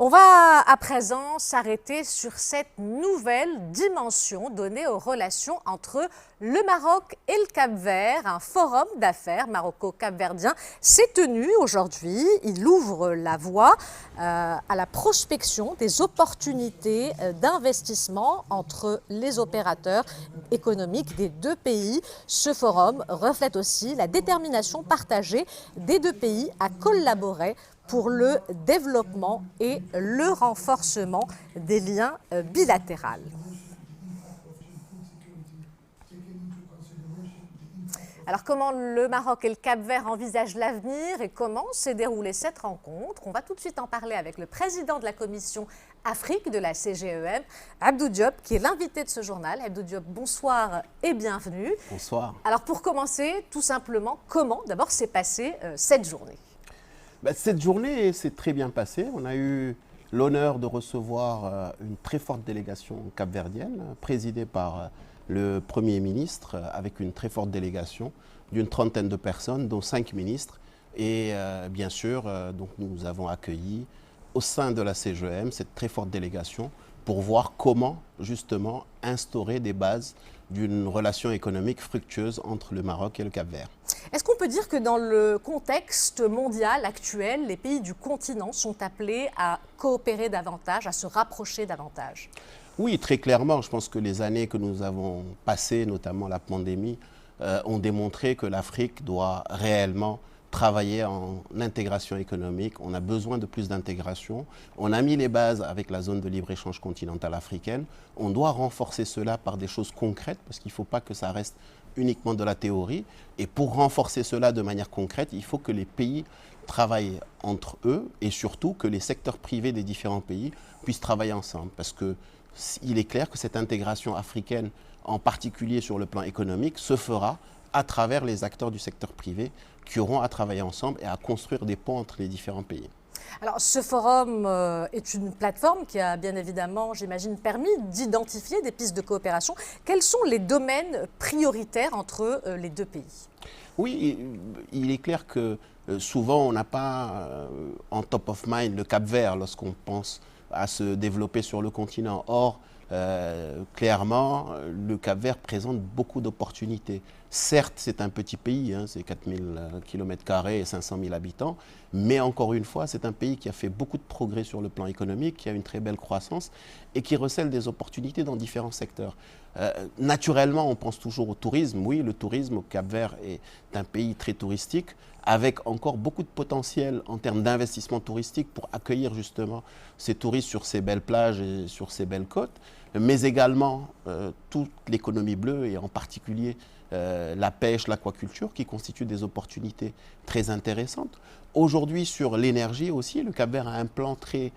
On va à présent s'arrêter sur cette nouvelle dimension donnée aux relations entre le Maroc et le Cap-Vert. Un forum d'affaires maroco-capverdien s'est tenu aujourd'hui. Il ouvre la voie à la prospection des opportunités d'investissement entre les opérateurs économiques des deux pays. Ce forum reflète aussi la détermination partagée des deux pays à collaborer pour le développement et le renforcement des liens bilatéraux. Alors comment le Maroc et le Cap-Vert envisagent l'avenir et comment s'est déroulée cette rencontre? On va tout de suite en parler avec le président de la commission Afrique de la CGEM, Abdou Diop, qui est l'invité de ce journal. Abdou Diop, bonsoir et bienvenue. Bonsoir. Alors pour commencer, tout simplement, comment d'abord s'est passée cette journée? Cette journée s'est très bien passée. On a eu l'honneur de recevoir une très forte délégation capverdienne, présidée par le Premier ministre, avec une très forte délégation d'une trentaine de personnes, dont 5 ministres. Et bien sûr, donc nous avons accueilli au sein de la CGEM cette très forte délégation pour voir comment justement instaurer des bases d'une relation économique fructueuse entre le Maroc et le Cap-Vert. Est-ce qu'on peut dire que dans le contexte mondial actuel, les pays du continent sont appelés à coopérer davantage, à se rapprocher davantage? Oui, très clairement. Je pense que les années que nous avons passées, notamment la pandémie, ont démontré que l'Afrique doit réellement travailler en intégration économique. On a besoin de plus d'intégration. On a mis les bases avec la zone de libre-échange continentale africaine. On doit renforcer cela par des choses concrètes parce qu'il ne faut pas que ça reste uniquement de la théorie. Et pour renforcer cela de manière concrète, il faut que les pays travaillent entre eux et surtout que les secteurs privés des différents pays puissent travailler ensemble. Parce qu'il est clair que cette intégration africaine, en particulier sur le plan économique, se fera à travers les acteurs du secteur privé qui auront à travailler ensemble et à construire des ponts entre les différents pays. Alors, ce forum est une plateforme qui a bien évidemment, j'imagine, permis d'identifier des pistes de coopération. Quels sont les domaines prioritaires entre les deux pays? Oui, il est clair que souvent on n'a pas en top of mind le Cap-Vert lorsqu'on pense à se développer sur le continent. Or, clairement, le Cap-Vert présente beaucoup d'opportunités. Certes, c'est un petit pays, hein, c'est 4000 km² et 500 000 habitants, mais encore une fois, c'est un pays qui a fait beaucoup de progrès sur le plan économique, qui a une très belle croissance et qui recèle des opportunités dans différents secteurs. Naturellement, on pense toujours au tourisme. Oui, le tourisme au Cap-Vert est un pays très touristique, avec encore beaucoup de potentiel en termes d'investissement touristique pour accueillir justement ces touristes sur ces belles plages et sur ces belles côtes, mais également toute l'économie bleue et en particulier la pêche, l'aquaculture qui constituent des opportunités très intéressantes. Aujourd'hui, sur l'énergie aussi, le Cap-Vert a un plan très,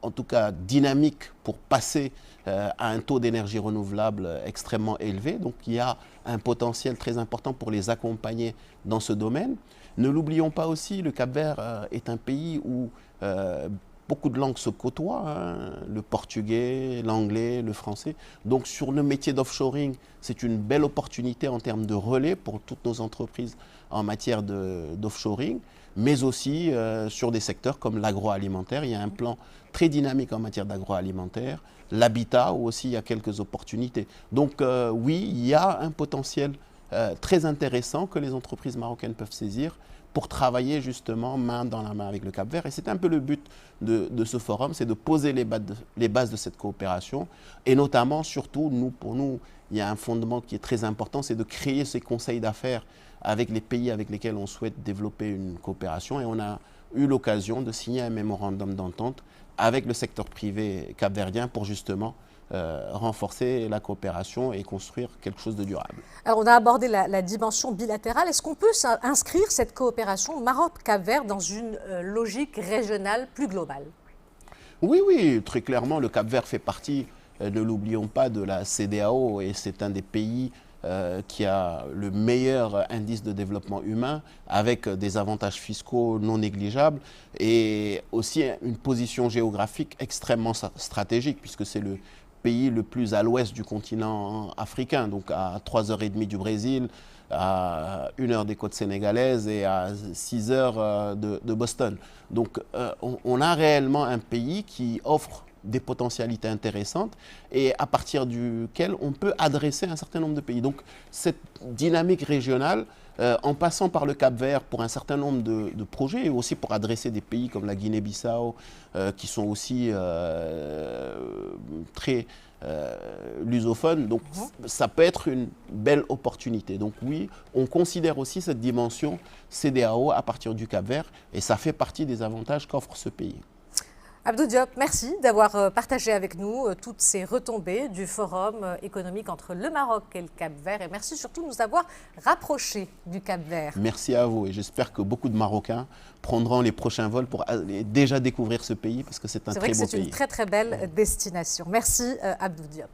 en tout cas dynamique pour passer à un taux d'énergie renouvelable extrêmement élevé. Donc il y a un potentiel très important pour les accompagner dans ce domaine. Ne l'oublions pas aussi, le Cap-Vert est un pays où beaucoup de langues se côtoient, hein, le portugais, l'anglais, le français. Donc sur le métier d'offshoring, c'est une belle opportunité en termes de relais pour toutes nos entreprises en matière d'offshoring, mais aussi sur des secteurs comme l'agroalimentaire. Il y a un plan très dynamique en matière d'agroalimentaire, l'habitat où aussi il y a quelques opportunités. Donc oui, il y a un potentiel très intéressant que les entreprises marocaines peuvent saisir pour travailler justement main dans la main avec le Cap-Vert. Et c'est un peu le but de ce forum, c'est de poser les bases de cette coopération. Et notamment, surtout, pour nous, il y a un fondement qui est très important, c'est de créer ces conseils d'affaires avec les pays avec lesquels on souhaite développer une coopération. Et on a eu l'occasion de signer un mémorandum d'entente avec le secteur privé capverdien pour justement renforcer la coopération et construire quelque chose de durable. Alors, on a abordé la dimension bilatérale. Est-ce qu'on peut inscrire cette coopération Maroc-Cap-Vert dans une logique régionale plus globale? Oui, oui, très clairement, le Cap-Vert fait partie, ne l'oublions pas, de la CEDEAO et c'est un des pays qui a le meilleur indice de développement humain avec des avantages fiscaux non négligeables et aussi une position géographique extrêmement stratégique puisque c'est le pays le plus à l'ouest du continent africain, donc à 3h30 du Brésil, à 1 heure des côtes sénégalaises et à 6 heures de Boston. Donc on a réellement un pays qui offre des potentialités intéressantes et à partir duquel on peut adresser un certain nombre de pays. Donc cette dynamique régionale, en passant par le Cap-Vert pour un certain nombre de projets et aussi pour adresser des pays comme la Guinée-Bissau qui sont aussi très lusophones. Donc ça peut être une belle opportunité. Donc oui, on considère aussi cette dimension CEDEAO à partir du Cap-Vert et ça fait partie des avantages qu'offre ce pays. Abdou Diop, merci d'avoir partagé avec nous toutes ces retombées du forum économique entre le Maroc et le Cap-Vert. Et merci surtout de nous avoir rapprochés du Cap-Vert. Merci à vous et j'espère que beaucoup de Marocains prendront les prochains vols pour déjà découvrir ce pays parce que c'est un très beau pays. C'est vrai que c'est une très très belle destination. Merci Abdou Diop.